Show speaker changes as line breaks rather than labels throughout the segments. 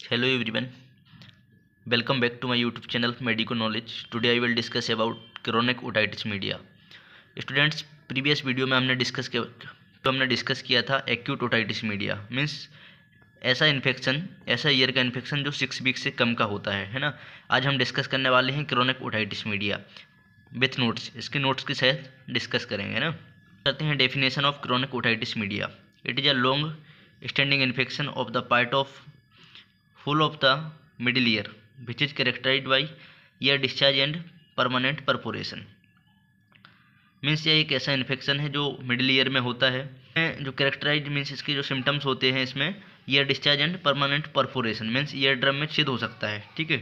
Hello everyone, welcome back to my YouTube channel Medico Knowledge. Today I will discuss about chronic otitis media. Students, previous video में हमने discuss किया था acute otitis media means ऐसा year का infection जो 6 week से कम का होता है ना। आज हम डिस्कस करने वाले हैं chronic otitis media with notes. इसके नोट्स के साथ डिस्कस करेंगे ना। करते हैं definition of chronic otitis media. It is a long standing infection of the part of full of the middle ear which is characterized by ear discharge and permanent perforation। Means ये एक ऐसा infection है जो middle ear में होता है, जो characterise means इसके जो सिम्टम्स होते हैं इसमें ear discharge and permanent perforation means ear drum में छेद हो सकता है। ठीक है।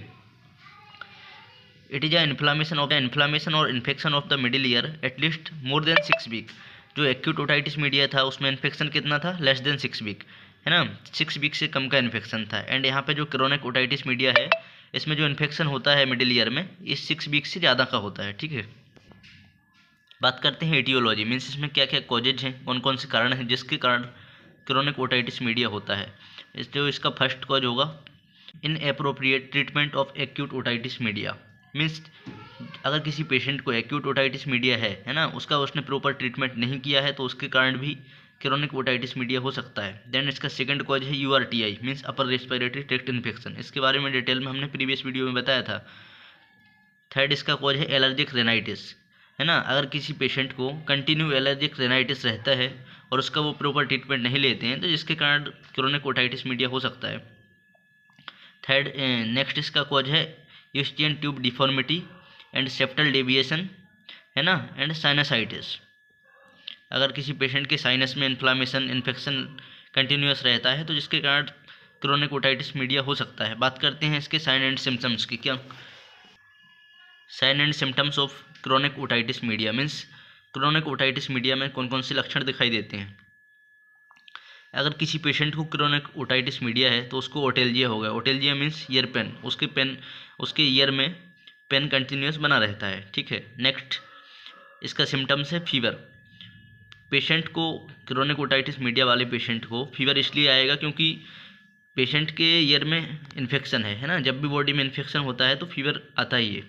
इट इज़ अ इन्फ्लामेशन और infection of the middle ear at least more than 6 week. जो एक्यूट ओटाइटिस मीडिया था उसमें इन्फेक्शन कितना था? लेस देन 6 वीक, है ना। 6 वीक से कम का इन्फेक्शन था। एंड यहाँ पे जो क्रोनिक ओटाइटिस मीडिया है इसमें जो इन्फेक्शन होता है मिडिल ईयर में इस 6 वीक से ज़्यादा का होता है। ठीक है। बात करते हैं एटियोलॉजी मीन्स इसमें क्या क्या कॉजेज हैं, कौन कौन से कारण हैं जिसके कारण क्रोनिक ओटाइटिस मीडिया होता है। इसका फर्स्ट कॉज होगा inappropriate treatment of acute otitis media. Means अगर किसी पेशेंट को एक्यूट ओटाइटिस मीडिया है ना, उसने प्रॉपर ट्रीटमेंट नहीं किया है तो उसके कारण भी क्रोनिक ओटाइटिस मीडिया हो सकता है। देन इसका सेकंड कॉज है URTI means upper respiratory tract infection. इसके बारे में डिटेल में हमने प्रीवियस वीडियो में बताया था। थर्ड इसका कॉज है एलर्जिक रेनाइटिस, है ना। अगर किसी पेशेंट को कंटिन्यू एलर्जिक रेनाइटिस रहता है और उसका वो प्रॉपर ट्रीटमेंट नहीं लेते हैं तो जिसके कारण क्रोनिक ओटाइटिस मीडिया हो सकता है। थर्ड नेक्स्ट इसका कॉज है eustachian tube deformity and septal deviation, है ना, एंड साइनसाइटिस। अगर किसी पेशेंट के साइनस में इन्फ्लामेशन इन्फेक्शन कंटिन्यूस रहता है तो जिसके कारण क्रोनिक ओटाइटिस मीडिया हो सकता है। बात करते हैं इसके साइन एंड सिम्टम्स की। क्या sign and symptoms of chronic otitis media means chronic otitis media में कौन कौन से लक्षण दिखाई देते हैं। अगर किसी पेशेंट को क्रोनिक ओटाइटिस मीडिया है तो उसको ओटेल्जिया होगा। ओटेल्जिया मीन्स ईयर पेन, उसके ईयर में पेन कंटिन्यूस बना रहता है। ठीक है। नेक्स्ट इसका सिम्टम्स है फीवर। पेशेंट को क्रोनिक ओटाइटिस मीडिया वाले पेशेंट को फीवर इसलिए आएगा क्योंकि पेशेंट के ईयर में इन्फेक्शन है ना। जब भी बॉडी में इन्फेक्शन होता है तो फीवर आता ही है।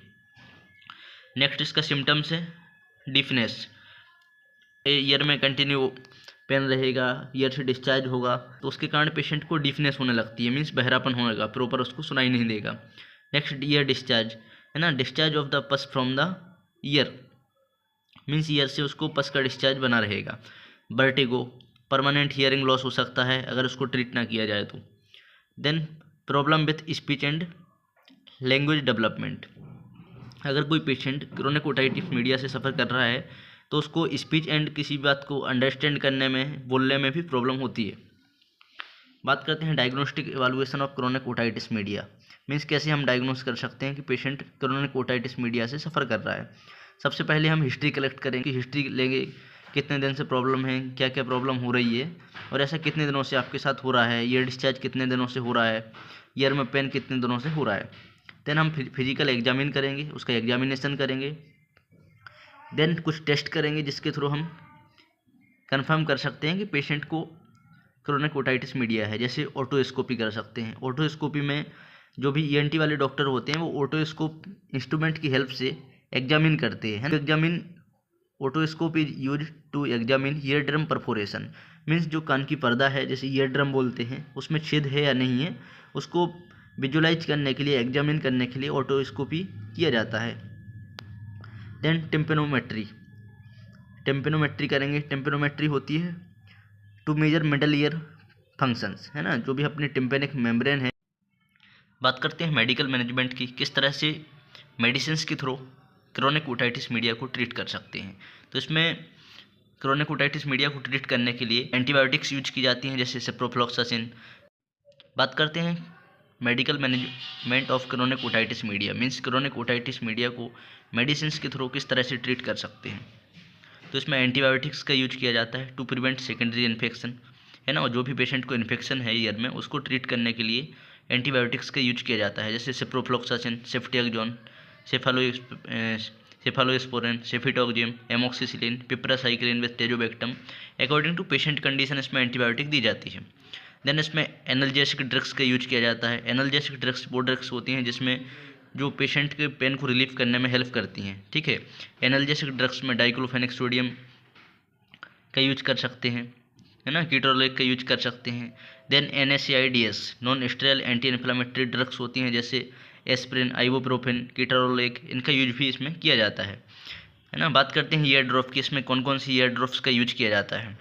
नेक्स्ट इसका सिम्टम्स है डिफनेस। ईयर में कंटिन्यू पेन रहेगा, ईयर से डिस्चार्ज होगा तो उसके कारण पेशेंट को डिफनेस होने लगती है मीन्स बहरापन होगा, प्रॉपर उसको सुनाई नहीं देगा। नेक्स्ट ईयर डिस्चार्ज, है ना, डिस्चार्ज ऑफ द पस from the year means year से उसको पस का डिस्चार्ज बना रहेगा। वर्टिगो, परमानेंट हियरिंग लॉस हो सकता है अगर उसको ट्रीट ना किया जाए तो। Then problem with speech and language development. अगर कोई पेशेंट क्रोनिक ओटाइटिस मीडिया से सफ़र कर रहा है तो उसको स्पीच एंड किसी बात को अंडरस्टैंड करने में, बोलने में भी प्रॉब्लम होती है। बात करते हैं diagnostic evaluation of chronic otitis media means कैसे हम डायग्नोस कर सकते हैं कि पेशेंट क्रोनिक ओटाइटिस मीडिया से सफ़र कर रहा है। सबसे पहले हम हिस्ट्री कलेक्ट करेंगे, हिस्ट्री लेंगे कितने दिन से प्रॉब्लम है, क्या क्या प्रॉब्लम हो रही है और ऐसा कितने दिनों से आपके साथ हो रहा है, ईयर डिस्चार्ज कितने दिनों से हो रहा है, ईयर में पेन कितने दिनों से हो रहा है। देन हम फिजिकल एग्जामिन करेंगे, उसका एग्जामिनेशन करेंगे। देन कुछ टेस्ट करेंगे जिसके थ्रू हम कंफर्म कर सकते हैं कि पेशेंट को क्रोनिक ओटाइटिस मीडिया है। जैसे ओटोस्कोपी कर सकते हैं। ओटोस्कोपी में जो भी ईएनटी वाले डॉक्टर होते हैं वो ओटोस्कोप इंस्ट्रूमेंट की हेल्प से एग्जामिन करते हैं। Otoscope is use to examine ear drum perforation means जो कान की पर्दा है, जैसे ईयर ड्रम बोलते हैं, उसमें छेद है या नहीं है उसको विजुलाइज करने के लिए, एग्जामिन करने के लिए ओटोस्कोपी किया जाता है। देन टेम्पेनोमेट्री करेंगे। टेम्पेनोमेट्री होती है to measure middle ear functions, है ना, जो भी अपनी टिम्पेनिक मेम्ब्रेन है। बात करते हैं मेडिकल मैनेजमेंट की, किस तरह से मेडिसिन के थ्रू क्रोनिक ओटाइटिस मीडिया को ट्रीट कर सकते हैं। तो इसमें क्रोनिक ओटाइटिस मीडिया को ट्रीट करने के लिए एंटीबायोटिक्स यूज की जाती हैं जैसे सेप्रोफ्लॉक्सासिन। बात करते हैं medical management of chronic otitis media means chronic otitis media को मेडिसिन के थ्रू किस तरह से ट्रीट कर सकते हैं। तो इसमें एंटीबायोटिक्स का यूज किया जाता है टू प्रिवेंट सेकेंडरी इन्फेक्शन, है ना। और जो भी पेशेंट को इन्फेक्शन है ईयर में उसको ट्रीट करने के लिए एंटीबायोटिक्स का यूज किया जाता है जैसे ciprofloxacin, ceftriaxone, cephalosporin, cefotaxime, amoxicillin, piperacillin with tazobactam. According to patient condition इसमें एंटीबायोटिक दी जाती है। देन इसमें एनाल्जेसिक ड्रग्स का यूज किया जाता है। एनाल्जेसिक ड्रग्स वो ड्रग्स होती हैं जिसमें जो पेशेंट के पेन को रिलीफ करने में हेल्प करती हैं, ठीक है। एनाल्जेसिक ड्रग्स में डाइक्लोफेनेक सोडियम का यूज कर सकते हैं, है ना, कीटोरोलेक का यूज कर सकते हैं। Then NSAIDs non steroid anti inflammatory drugs होती हैं, जैसे एस्प्रिन, आइबोप्रोफेन, कीटोरोलेक, इनका यूज भी इसमें किया जाता है ना। बात करते हैं ईयर ड्रॉप की, इसमें कौन कौन सी ईयर ड्रॉप्स का यूज किया जाता है।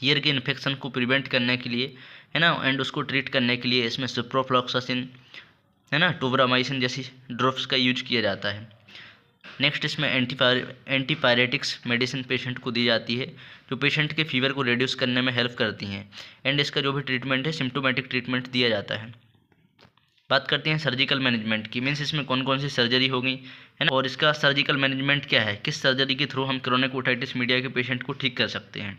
ईयर के इन्फेक्शन को प्रिवेंट करने के लिए, है ना, एंड उसको ट्रीट करने के लिए इसमें सिप्रोफ्लॉक्सासिन, है ना, टोब्रामाइसिन जैसी ड्रॉप्स का यूज किया जाता है। नेक्स्ट इसमें एंटीपायरेटिक्स मेडिसिन पेशेंट को दी जाती है, जो पेशेंट के फीवर को रिड्यूस करने में हेल्प करती हैं। एंड इसका जो भी ट्रीटमेंट है सिम्टोमेटिक ट्रीटमेंट दिया जाता है। बात करते हैं सर्जिकल मैनेजमेंट की, मीन्स इसमें कौन कौन सी सर्जरी होगी, है ना, और इसका सर्जिकल मैनेजमेंट क्या है, किस सर्जरी के थ्रू हम क्रोनिक ओटाइटिस मीडिया के पेशेंट को ठीक कर सकते हैं।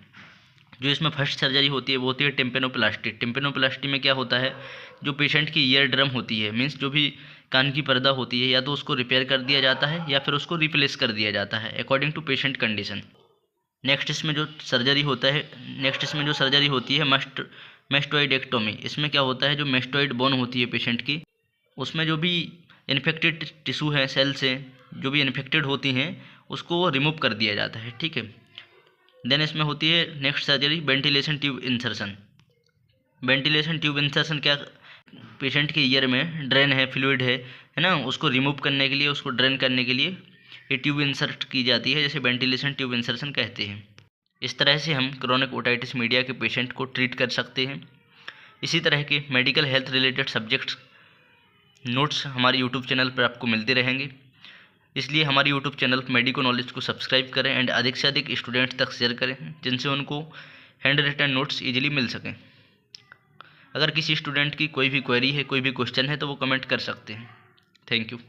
जो इसमें फर्स्ट सर्जरी होती है वो होती है टिम्पेनोप्लास्टी। टिम्पेनोप्लास्टी में क्या होता है, जो पेशेंट की ईयर ड्रम होती है, मीन्स जो भी कान की पर्दा होती है, या तो उसको रिपेयर कर दिया जाता है या फिर उसको रिप्लेस कर दिया जाता है according to patient condition. Next इसमें जो सर्जरी होती है मेस्टोइडेक्टोमी। इसमें क्या होता है, जो मेस्टोइड बोन होती है पेशेंट की, उसमें जो भी इन्फेक्टेड टिश्यू हैं, सेल्स हैं जो भी इन्फेक्टेड होती हैं, उसको रिमूव कर दिया जाता है, ठीक है। देन इसमें होती है next surgery ventilation tube insertion. Ventilation tube insertion क्या, पेशेंट के ईयर में ड्रेन है, फ्लूइड है ना, उसको रिमूव करने के लिए, उसको ड्रेन करने के लिए ये ट्यूब इंसर्ट की जाती है, जैसे वेंटिलेशन ट्यूब इंसर्शन कहते हैं। इस तरह से हम क्रोनिक ओटाइटिस मीडिया के पेशेंट को ट्रीट कर सकते हैं। इसी तरह के medical health related subjects notes हमारे यूट्यूब चैनल पर आपको मिलते रहेंगे, इसलिए हमारे यूट्यूब चैनल मेडिको नॉलेज को सब्सक्राइब करें एंड अधिक से अधिक स्टूडेंट तक शेयर करें, जिनसे उनको हैंड रिटन नोट्स ईजिली मिल सकें। अगर किसी स्टूडेंट की कोई भी क्वेरी है, कोई भी क्वेश्चन है, तो वो कमेंट कर सकते हैं। Thank you.